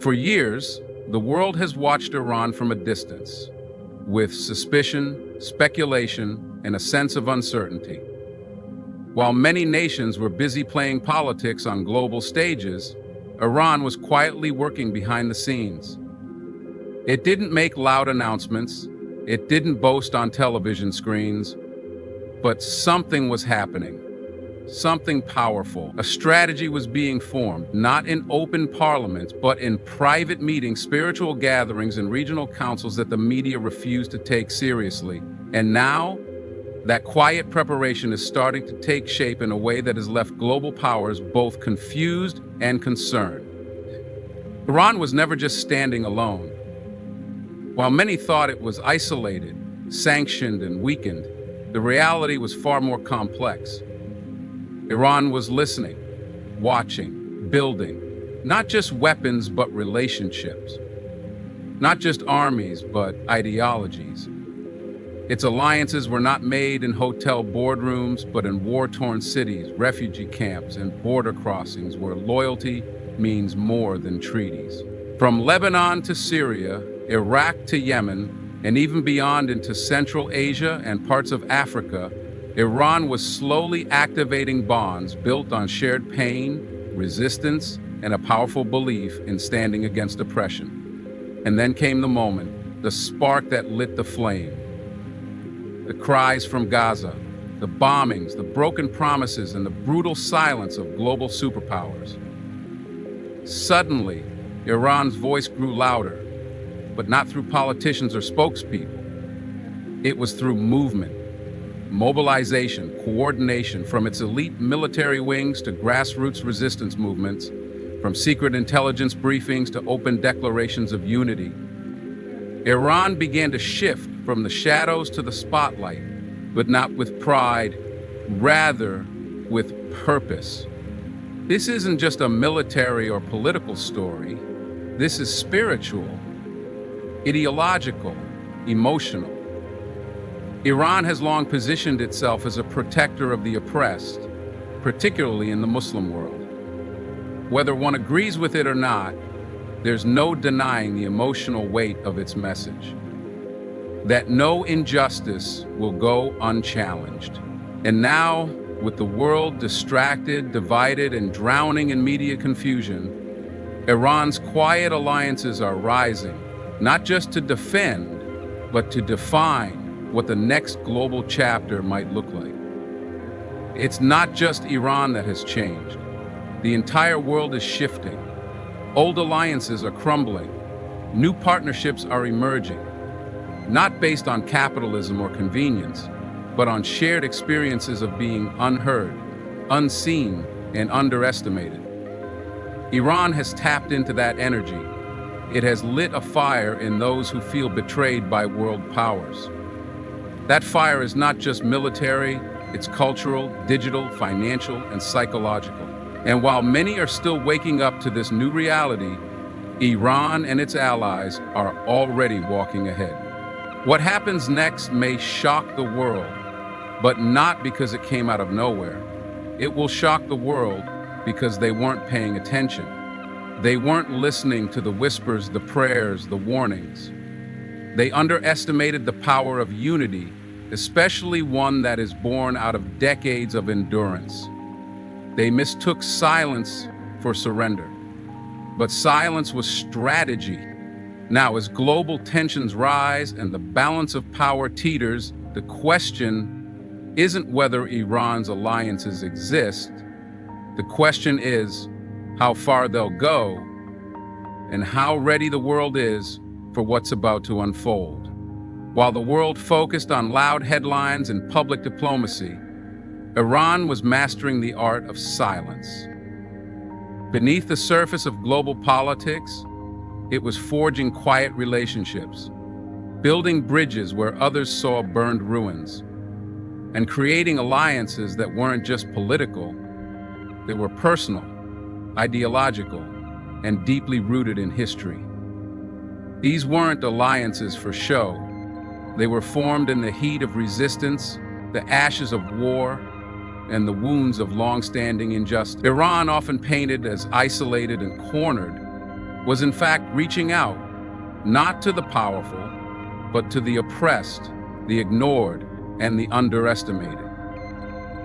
For years, the world has watched Iran from a distance, with suspicion, speculation, and a sense of uncertainty. While many nations were busy playing politics on global stages, Iran was quietly working behind the scenes. It didn't make loud announcements, it didn't boast on television screens, but something was happening. Something powerful. A strategy was being formed, not in open parliaments, but in private meetings, spiritual gatherings, and regional councils that the media refused to take seriously. And now, that quiet preparation is starting to take shape in a way that has left global powers both confused and concerned. Iran was never just standing alone. While many thought it was isolated, sanctioned, and weakened, the reality was far more complex. Iran was listening, watching, building, not just weapons, but relationships. Not just armies, but ideologies. Its alliances were not made in hotel boardrooms, but in war-torn cities, refugee camps, and border crossings where loyalty means more than treaties. From Lebanon to Syria, Iraq to Yemen, and even beyond into Central Asia and parts of Africa, Iran was slowly activating bonds built on shared pain, resistance, and a powerful belief in standing against oppression. And then came the moment, the spark that lit the flame. The cries from Gaza, the bombings, the broken promises, and the brutal silence of global superpowers. Suddenly, Iran's voice grew louder, but not through politicians or spokespeople. It was through movement. Mobilization, coordination, from its elite military wings to grassroots resistance movements, from secret intelligence briefings to open declarations of unity. Iran began to shift from the shadows to the spotlight, but not with pride, rather with purpose. This isn't just a military or political story. This is spiritual, ideological, emotional. Iran has long positioned itself as a protector of the oppressed, particularly in the Muslim world. Whether one agrees with it or not, there's no denying the emotional weight of its message. That no injustice will go unchallenged. And now, with the world distracted, divided, and drowning in media confusion, Iran's quiet alliances are rising, not just to defend, but to define what the next global chapter might look like. It's not just Iran that has changed. The entire world is shifting. Old alliances are crumbling. New partnerships are emerging, not based on capitalism or convenience, but on shared experiences of being unheard, unseen, and underestimated. Iran has tapped into that energy. It has lit a fire in those who feel betrayed by world powers. That fire is not just military, it's cultural, digital, financial, and psychological. And while many are still waking up to this new reality, Iran and its allies are already walking ahead. What happens next may shock the world, but not because it came out of nowhere. It will shock the world because they weren't paying attention. They weren't listening to the whispers, the prayers, the warnings. They underestimated the power of unity, especially one that is born out of decades of endurance. They mistook silence for surrender. But silence was strategy. Now, as global tensions rise and the balance of power teeters, the question isn't whether Iran's alliances exist. The question is how far they'll go and how ready the world is for what's about to unfold. While the world focused on loud headlines and public diplomacy, Iran was mastering the art of silence. Beneath the surface of global politics, it was forging quiet relationships, building bridges where others saw burned ruins, and creating alliances that weren't just political, they were personal, ideological, and deeply rooted in history. These weren't alliances for show. They were formed in the heat of resistance, the ashes of war, and the wounds of long-standing injustice. Iran, often painted as isolated and cornered, was in fact reaching out, not to the powerful, but to the oppressed, the ignored, and the underestimated.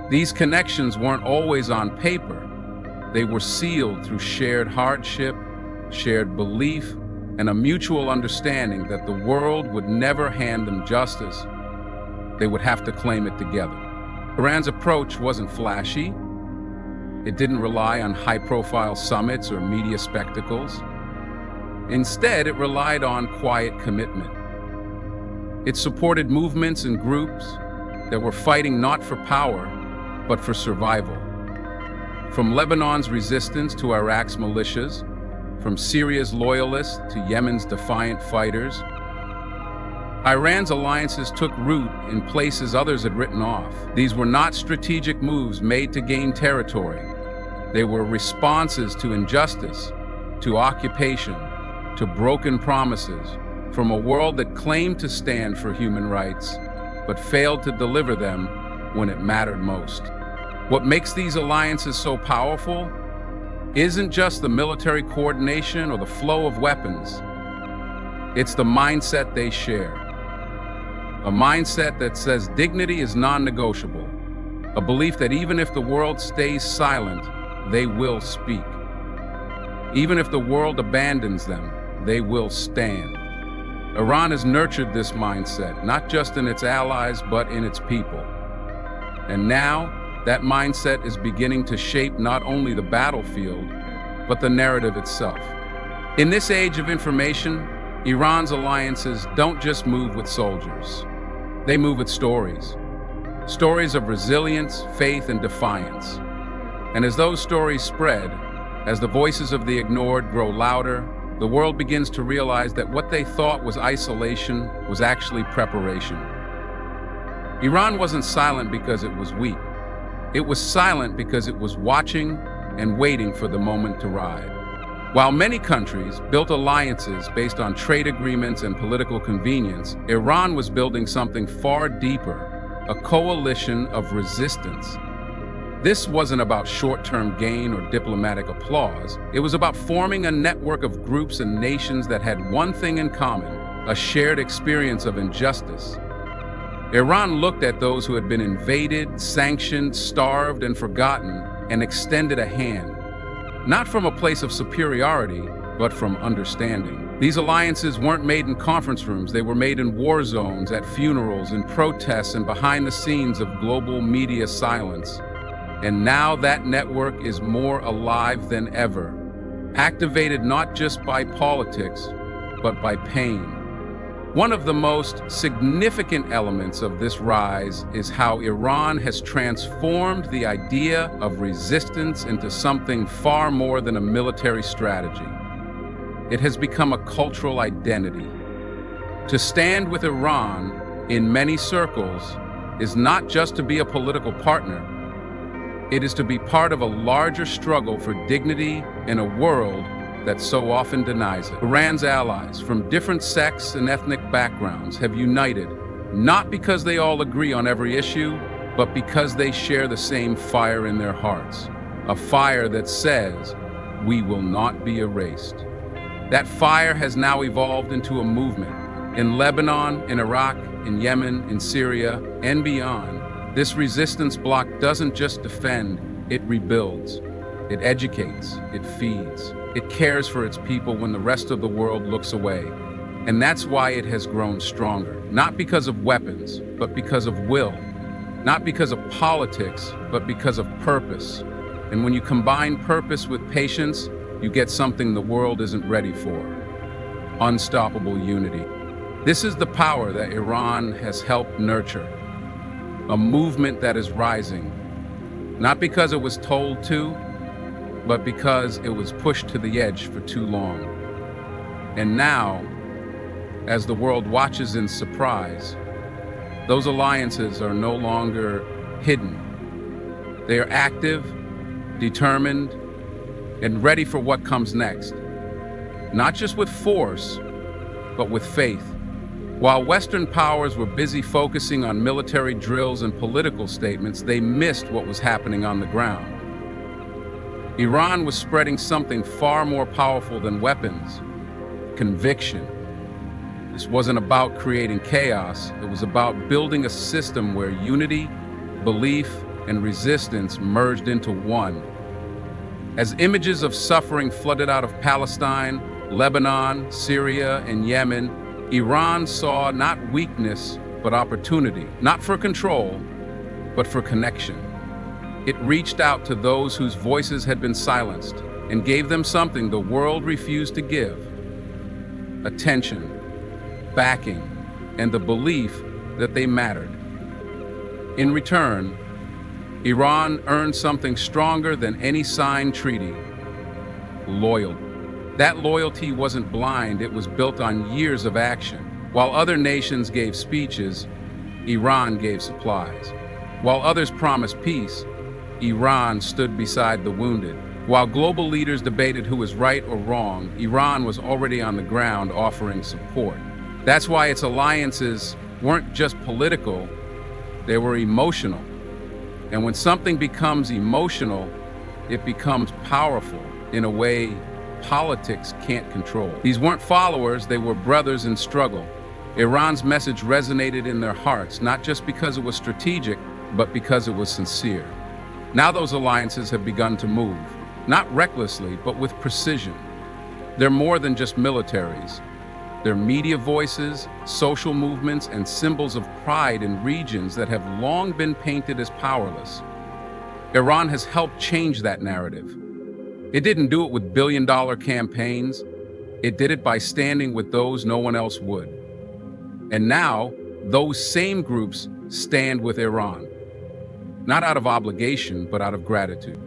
These connections weren't always on paper. They were sealed through shared hardship, shared belief, and a mutual understanding that the world would never hand them justice. They would have to claim it together. Iran's approach wasn't flashy. It didn't rely on high-profile summits or media spectacles. Instead, it relied on quiet commitment. It supported movements and groups that were fighting not for power, but for survival. From Lebanon's resistance to Iraq's militias, from Syria's loyalists to Yemen's defiant fighters, Iran's alliances took root in places others had written off. These were not strategic moves made to gain territory. They were responses to injustice, to occupation, to broken promises, from a world that claimed to stand for human rights, but failed to deliver them when it mattered most. What makes these alliances so powerful isn't just the military coordination or the flow of weapons. It's the mindset they share. A mindset that says dignity is non-negotiable. A belief that even if the world stays silent, they will speak. Even if the world abandons them, they will stand. Iran has nurtured this mindset, not just in its allies, but in its people. And now, that mindset is beginning to shape not only the battlefield, but the narrative itself. In this age of information, Iran's alliances don't just move with soldiers. They move with stories. Stories of resilience, faith, and defiance. And as those stories spread, as the voices of the ignored grow louder, the world begins to realize that what they thought was isolation was actually preparation. Iran wasn't silent because it was weak. It was silent because it was watching and waiting for the moment to ride. While many countries built alliances based on trade agreements and political convenience, Iran was building something far deeper, a coalition of resistance. This wasn't about short-term gain or diplomatic applause. It was about forming a network of groups and nations that had one thing in common, a shared experience of injustice. Iran looked at those who had been invaded, sanctioned, starved, and forgotten, and extended a hand, not from a place of superiority, but from understanding. These alliances weren't made in conference rooms. They were made in war zones, at funerals, in protests, and behind the scenes of global media silence. And now that network is more alive than ever, activated not just by politics, but by pain. One of the most significant elements of this rise is how Iran has transformed the idea of resistance into something far more than a military strategy. It has become a cultural identity. To stand with Iran in many circles is not just to be a political partner. It is to be part of a larger struggle for dignity in a world that so often denies it. Iran's allies from different sects and ethnic backgrounds have united, not because they all agree on every issue, but because they share the same fire in their hearts. A fire that says, we will not be erased. That fire has now evolved into a movement. In Lebanon, in Iraq, in Yemen, in Syria, and beyond, this resistance bloc doesn't just defend, it rebuilds. It educates, it feeds, it cares for its people when the rest of the world looks away. And that's why it has grown stronger. Not because of weapons, but because of will. Not because of politics, but because of purpose. And when you combine purpose with patience, you get something the world isn't ready for. Unstoppable unity. This is the power that Iran has helped nurture. A movement that is rising. Not because it was told to, but because it was pushed to the edge for too long. And now, as the world watches in surprise, those alliances are no longer hidden. They are active, determined, and ready for what comes next. Not just with force, but with faith. While Western powers were busy focusing on military drills and political statements, they missed what was happening on the ground. Iran was spreading something far more powerful than weapons: conviction. This wasn't about creating chaos, it was about building a system where unity, belief, and resistance merged into one. As images of suffering flooded out of Palestine, Lebanon, Syria, and Yemen, Iran saw not weakness, but opportunity, not for control, but for connection. It reached out to those whose voices had been silenced and gave them something the world refused to give: attention, backing, and the belief that they mattered. In return, Iran earned something stronger than any signed treaty: loyalty. That loyalty wasn't blind, it was built on years of action. While other nations gave speeches, Iran gave supplies. While others promised peace, Iran stood beside the wounded. While global leaders debated who was right or wrong, Iran was already on the ground offering support. That's why its alliances weren't just political, they were emotional. And when something becomes emotional, it becomes powerful in a way politics can't control. These weren't followers, they were brothers in struggle. Iran's message resonated in their hearts, not just because it was strategic, but because it was sincere. Now those alliances have begun to move, not recklessly, but with precision. They're more than just militaries. They're media voices, social movements, and symbols of pride in regions that have long been painted as powerless. Iran has helped change that narrative. It didn't do it with billion-dollar campaigns. It did it by standing with those no one else would. And now, those same groups stand with Iran. Not out of obligation, but out of gratitude.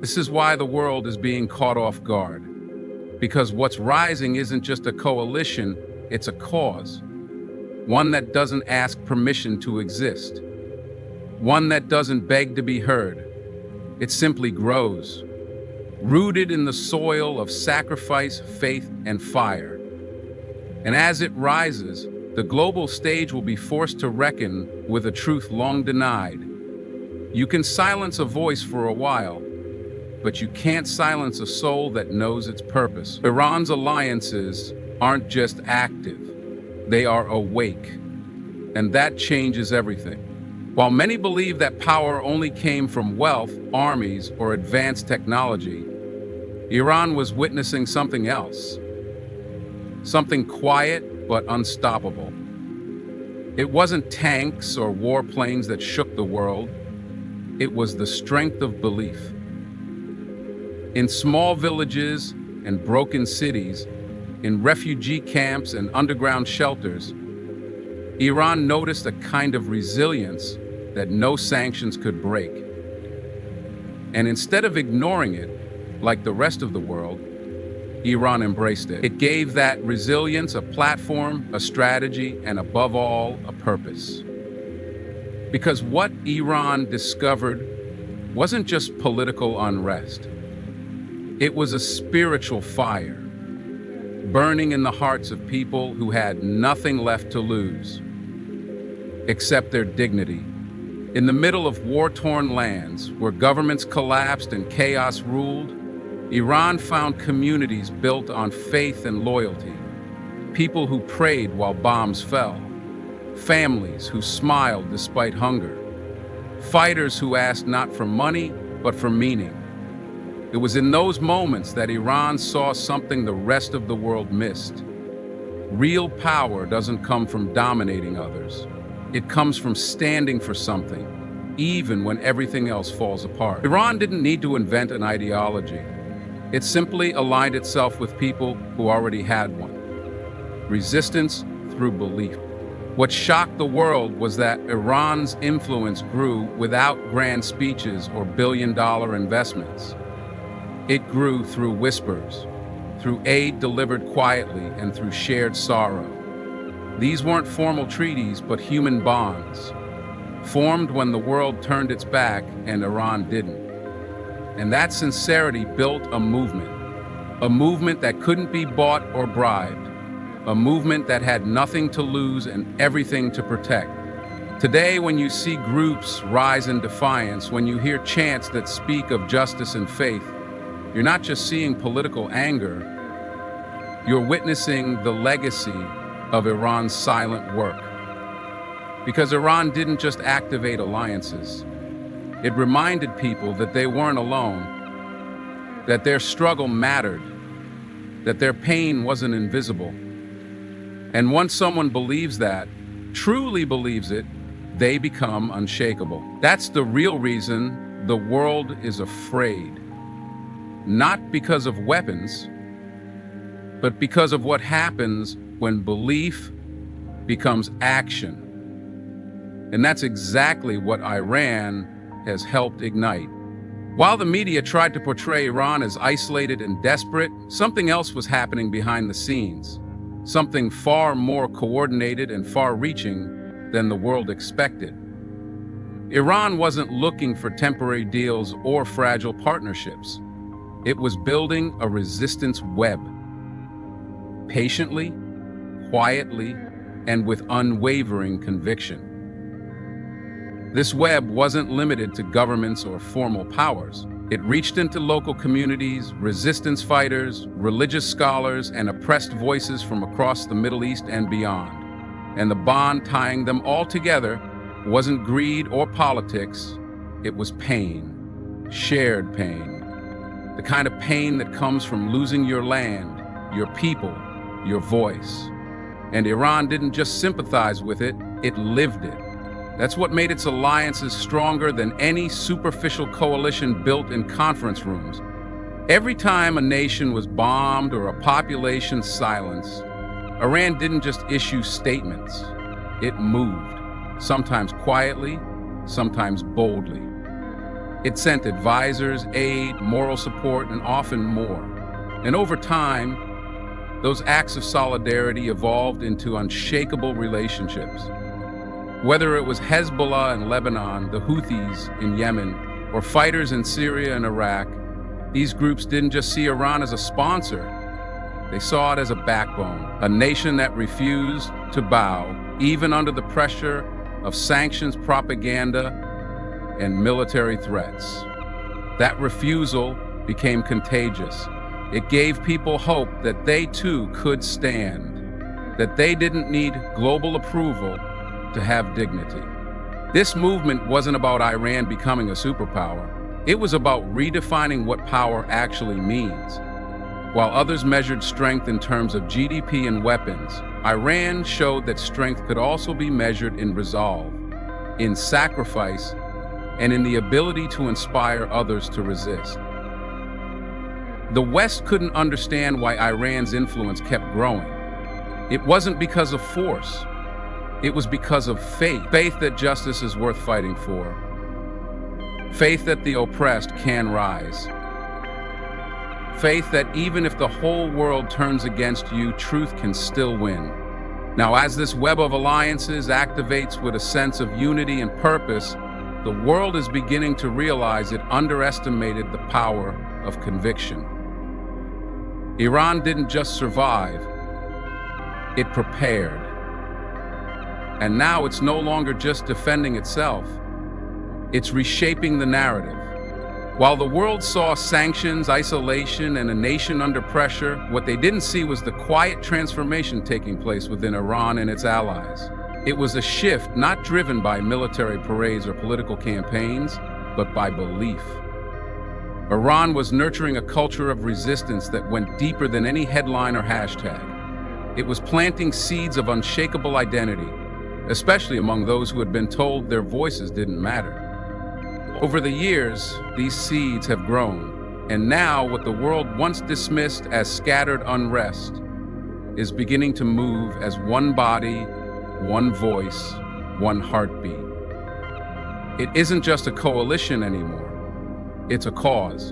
This is why the world is being caught off guard. Because what's rising isn't just a coalition, it's a cause. One that doesn't ask permission to exist. One that doesn't beg to be heard. It simply grows, rooted in the soil of sacrifice, faith, and fire. And as it rises, the global stage will be forced to reckon with a truth long denied. You can silence a voice for a while, but you can't silence a soul that knows its purpose. Iran's alliances aren't just active, they are awake. And that changes everything. While many believe that power only came from wealth, armies, or advanced technology, Iran was witnessing something else. Something quiet but unstoppable. It wasn't tanks or warplanes that shook the world. It was the strength of belief. In small villages and broken cities, in refugee camps and underground shelters, Iran noticed a kind of resilience that no sanctions could break. And instead of ignoring it, like the rest of the world, Iran embraced it. It gave that resilience a platform, a strategy, and above all, a purpose. Because what Iran discovered wasn't just political unrest. It was a spiritual fire, burning in the hearts of people who had nothing left to lose, except their dignity. In the middle of war-torn lands, where governments collapsed and chaos ruled, Iran found communities built on faith and loyalty, people who prayed while bombs fell, families who smiled despite hunger, fighters who asked not for money, but for meaning. It was in those moments that Iran saw something the rest of the world missed. Real power doesn't come from dominating others. It comes from standing for something, even when everything else falls apart. Iran didn't need to invent an ideology. It simply aligned itself with people who already had one. Resistance through belief. What shocked the world was that Iran's influence grew without grand speeches or billion-dollar investments. It grew through whispers, through aid delivered quietly, and through shared sorrow. These weren't formal treaties, but human bonds, formed when the world turned its back and Iran didn't. And that sincerity built a movement that couldn't be bought or bribed, a movement that had nothing to lose and everything to protect. Today, when you see groups rise in defiance, when you hear chants that speak of justice and faith, You're not just seeing political anger, you're witnessing the legacy of Iran's silent work. Because Iran didn't just activate alliances, it reminded people that they weren't alone, that their struggle mattered, that their pain wasn't invisible. And once someone believes that, truly believes it, they become unshakable. That's the real reason the world is afraid. Not because of weapons, but because of what happens when belief becomes action. And that's exactly what Iran has helped ignite. While the media tried to portray Iran as isolated and desperate, something else was happening behind the scenes. Something far more coordinated and far-reaching than the world expected. Iran wasn't looking for temporary deals or fragile partnerships. It was building a resistance web. Patiently, quietly, and with unwavering conviction. This web wasn't limited to governments or formal powers. It reached into local communities, resistance fighters, religious scholars, and oppressed voices from across the Middle East and beyond. And the bond tying them all together wasn't greed or politics, it was pain, shared pain. The kind of pain that comes from losing your land, your people, your voice. And Iran didn't just sympathize with it, it lived it. That's what made its alliances stronger than any superficial coalition built in conference rooms. Every time a nation was bombed or a population silenced, Iran didn't just issue statements. It moved, sometimes quietly, sometimes boldly. It sent advisors, aid, moral support, and often more. And over time, those acts of solidarity evolved into unshakable relationships. Whether it was Hezbollah in Lebanon, the Houthis in Yemen, or fighters in Syria and Iraq, these groups didn't just see Iran as a sponsor. They saw it as a backbone, a nation that refused to bow, even under the pressure of sanctions, propaganda, and military threats. That refusal became contagious. It gave people hope that they too could stand, that they didn't need global approval to have dignity. This movement wasn't about Iran becoming a superpower. It was about redefining what power actually means. While others measured strength in terms of GDP and weapons, Iran showed that strength could also be measured in resolve, in sacrifice, and in the ability to inspire others to resist. The West couldn't understand why Iran's influence kept growing. It wasn't because of force. It was because of faith. Faith that justice is worth fighting for. Faith that the oppressed can rise. Faith that even if the whole world turns against you, truth can still win. Now, as this web of alliances activates with a sense of unity and purpose, the world is beginning to realize it underestimated the power of conviction. Iran didn't just survive, it prepared. And now it's no longer just defending itself, it's reshaping the narrative. While the world saw sanctions, isolation, and a nation under pressure, what they didn't see was the quiet transformation taking place within Iran and its allies. It was a shift not driven by military parades or political campaigns, but by belief. Iran was nurturing a culture of resistance that went deeper than any headline or hashtag. It was planting seeds of unshakable identity, especially among those who had been told their voices didn't matter. Over the years, these seeds have grown, and now what the world once dismissed as scattered unrest is beginning to move as one body, one voice, one heartbeat. It isn't just a coalition anymore, it's a cause.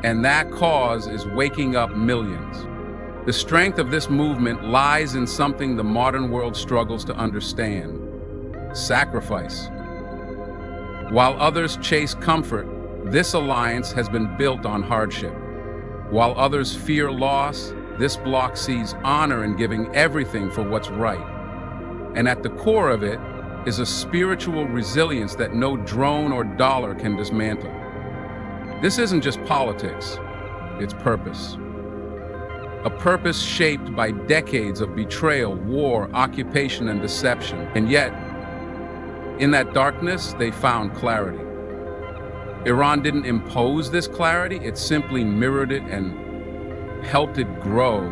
And that cause is waking up millions. The strength of this movement lies in something the modern world struggles to understand: sacrifice. While others chase comfort, this alliance has been built on hardship. While others fear loss, this bloc sees honor in giving everything for what's right. And at the core of it is a spiritual resilience that no drone or dollar can dismantle. This isn't just politics, it's purpose. A purpose shaped by decades of betrayal, war, occupation, and deception. And yet, in that darkness, they found clarity. Iran didn't impose this clarity, it simply mirrored it and helped it grow.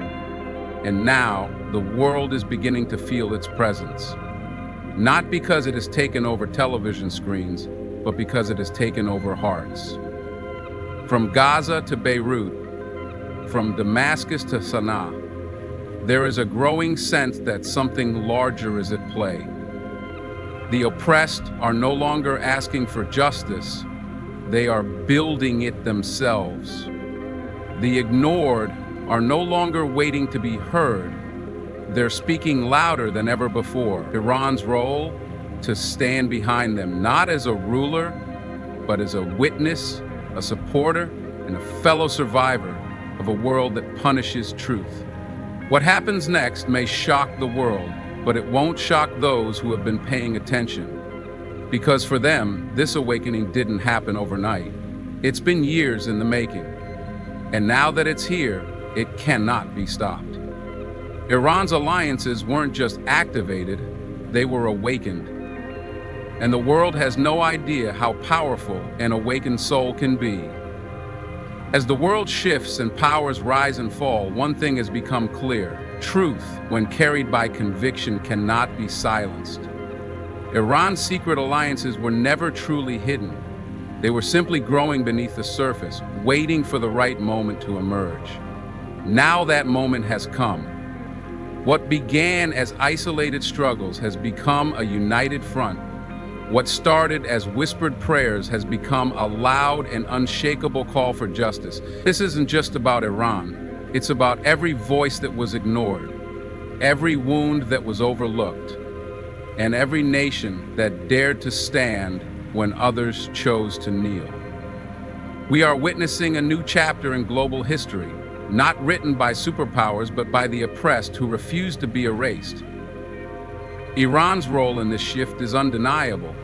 And now, the world is beginning to feel its presence. Not because it has taken over television screens, but because it has taken over hearts. From Gaza to Beirut, from Damascus to Sana'a, there is a growing sense that something larger is at play. The oppressed are no longer asking for justice, they are building it themselves. The ignored are no longer waiting to be heard, they're speaking louder than ever before. Iran's role, to stand behind them, not as a ruler, but as a witness, a supporter, and a fellow survivor of a world that punishes truth. What happens next may shock the world, but it won't shock those who have been paying attention. Because for them, this awakening didn't happen overnight. It's been years in the making. And now that it's here, it cannot be stopped. Iran's alliances weren't just activated, they were awakened. And the world has no idea how powerful an awakened soul can be. As the world shifts and powers rise and fall, one thing has become clear. Truth, when carried by conviction, cannot be silenced. Iran's secret alliances were never truly hidden. They were simply growing beneath the surface, waiting for the right moment to emerge. Now that moment has come. What began as isolated struggles has become a united front. What started as whispered prayers has become a loud and unshakable call for justice. This isn't just about Iran. It's about every voice that was ignored, every wound that was overlooked, and every nation that dared to stand when others chose to kneel. We are witnessing a new chapter in global history, not written by superpowers, but by the oppressed who refuse to be erased. Iran's role in this shift is undeniable.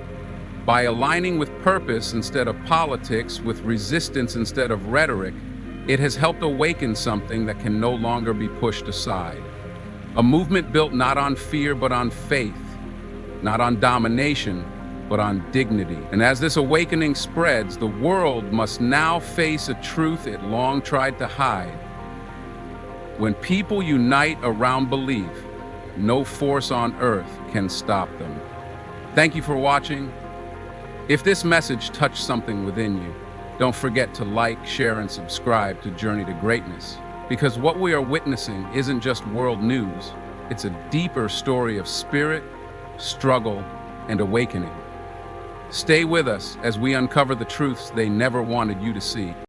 By aligning with purpose instead of politics, with resistance instead of rhetoric, it has helped awaken something that can no longer be pushed aside. A movement built not on fear, but on faith, not on domination, but on dignity. And as this awakening spreads, the world must now face a truth it long tried to hide. When people unite around belief, no force on earth can stop them. Thank you for watching. If this message touched something within you, don't forget to like, share, and subscribe to Journey to Greatness. Because what we are witnessing isn't just world news, it's a deeper story of spirit, struggle, and awakening. Stay with us as we uncover the truths they never wanted you to see.